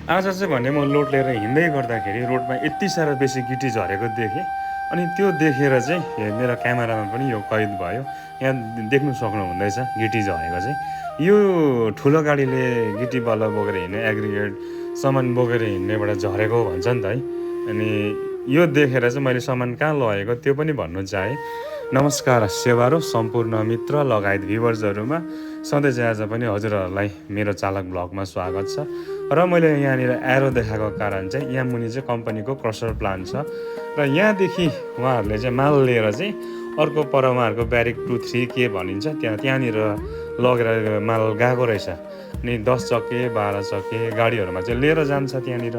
आज चाहिँ भने म लोड लिएर हिँड्दै गर्दाखेरि रोडमा यति साह्रो बेसी गिटी झरेको देखेँ। अनि त्यो देखेर चाहिँ मेरो क्यामेरामा पनि यो कैद भयो। यहाँ देख्नु सक्नुहुँदैछ गिटी झरेको चाहिँ। यो ठुलो गाडीले गिटी बल्ल बोकेर हिँड्ने एग्रिगेट सामान बोकेर हिँड्नेबाट झरेको भन्छ नि त है। अनि यो देखेर चाहिँ मैले सामान कहाँ लगेको त्यो पनि भन्नु चाहेँ। नमस्कार सेवारो सम्पूर्ण मित्र लगायत भ्युवर्सहरूमा सधैँ चाहिँ आज पनि हजुरहरूलाई मेरो चालक ब्लगमा स्वागत छ। र मैले यहाँनिर एरो देखाएको कारण चाहिँ यहाँ मुनि चाहिँ कम्पनीको क्रसर प्लान्ट छ र यहाँदेखि उहाँहरूले चाहिँ माल लिएर चाहिँ अर्को पर उहाँहरूको ब्यारिक 2-3 के भनिन्छ त्यहाँनिर लगेर माल गएको रहेछ। अनि 10 चक्के 12 चक्के गाडीहरूमा चाहिँ लिएर जान्छ त्यहाँनिर।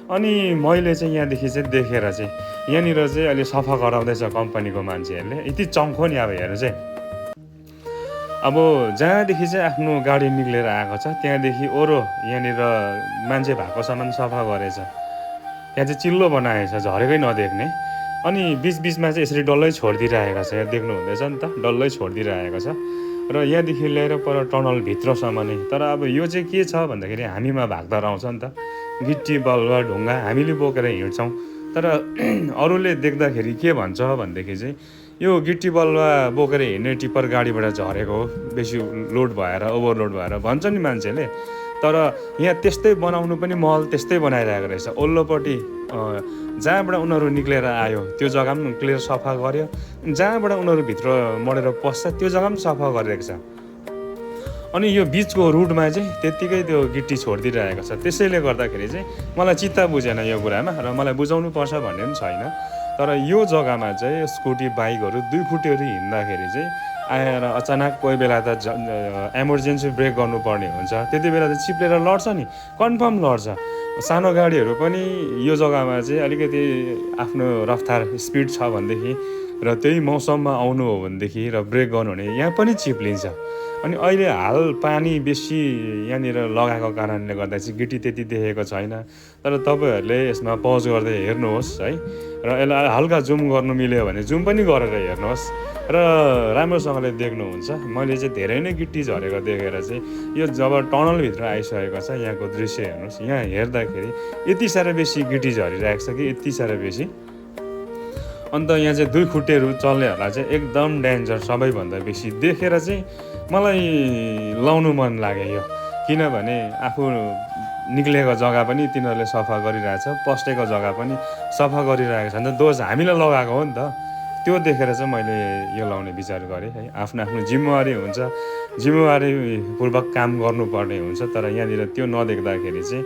अनि मैले चाहिँ यहाँदेखि चाहिँ देखेर चाहिँ यहाँनिर चाहिँ अहिले सफा गराउँदैछ कम्पनीको मान्छेहरूले। यति चङ्खो नि अब हेर्नु चाहिँ। अब जहाँदेखि चाहिँ आफ्नो गाडी निक्लेर आएको छ त्यहाँदेखि ओरो यहाँनिर मान्छे भएको सामान सफा गरेछ। यहाँ चाहिँ चिल्लो बनाएछ झरेकै नदेख्ने। अनि बिचबिचमा चाहिँ यसरी डल्लै छोडिदिइरहेको छ। यहाँ देख्नुहुँदैछ नि त डल्लै छोडिदिइरहेको छ। र यहाँदेखि लिएर पर टनलभित्रसम्म नै। तर अब यो चाहिँ के छ भन्दाखेरि हामीमा भागदर आउँछ नि त। गिट्टी बलुवा ढुङ्गा हामीले बोकेर हिँड्छौँ। तर अरूले देख्दाखेरि के भन्छ भनेदेखि चाहिँ यो गिट्टी बलुवा बोकेर हिँड्ने टिप्पर गाडीबाट झरेको हो, बेसी लोड भएर ओभरलोड भएर भन्छ नि मान्छेले। तर यहाँ त्यस्तै बनाउनु पनि महल त्यस्तै बनाइरहेको रहेछ। ओल्लोपट्टि जहाँबाट उनीहरू निक्लेर आयो त्यो जग्गा पनि क्लियर सफा गर्यो। जहाँबाट उनीहरू भित्र मरेर पस्छ त्यो जग्गा पनि सफा गरिरहेको छ। अनि यो बिचको रुटमा चाहिँ त्यत्तिकै त्यो गिट्टी छोडिदिइरहेको छ। त्यसैले गर्दाखेरि चाहिँ मलाई चित्त बुझेन यो कुरामा र मलाई बुझाउनु पर्छ भन्ने पनि छैन। तर यो जग्गामा चाहिँ स्कुटी बाइकहरू 2 खुट्टेहरू हिँड्दाखेरि चाहिँ आएर अचानक कोही बेला त इमर्जेन्सी ब्रेक गर्नुपर्ने हुन्छ। त्यति बेला त चिप्लेर लड्छ नि, कन्फर्म लड्छ। सानो गाडीहरू पनि यो जग्गामा चाहिँ अलिकति आफ्नो रफ्तार स्पिड छ भनेदेखि र त्यही मौसममा आउनु हो भनेदेखि र ब्रेक गर्नु भने यहाँ पनि चिप्लिन्छ। अनि अहिले हाल पानी बेसी यहाँनिर लगाएको कारणले गर्दा चाहिँ गिटी त्यति देखेको छैन। तर तपाईँहरूले यसमा पज गर्दै हेर्नुहोस् है। र यसलाई हल्का जुम गर्नु मिल्यो भने जुम पनि गरेर हेर्नुहोस् र राम्रोसँगले देख्नुहुन्छ। मैले चाहिँ धेरै नै गिट्टी झरेको देखेर चाहिँ यो जब टनलभित्र आइसकेको छ यहाँको दृश्य हेर्नुहोस्। यहाँ हेर्दाखेरि यति साह्रो बेसी गिटी झरिरहेको छ कि यति साह्रो बेसी। अन्त यहाँ चाहिँ 2 खुट्टेहरू चल्नेहरूलाई चाहिँ एकदम डेन्जर सबैभन्दा बेसी देखेर चाहिँ मलाई लाउनु मन लाग्यो यो। किनभने आफू निक्लेको जग्गा पनि तिनीहरूले सफा गरिरहेछ, पस्टेको जग्गा पनि सफा गरिरहेको छ। नि त दोष हामीलाई लगाएको हो नि त। त्यो देखेर चाहिँ मैले यो लाउने विचार गरेँ है। आफ्नो जिम्मेवारी हुन्छ, जिम्मेवारीपूर्वक काम गर्नुपर्ने हुन्छ। तर यहाँनिर त्यो नदेख्दाखेरि चाहिँ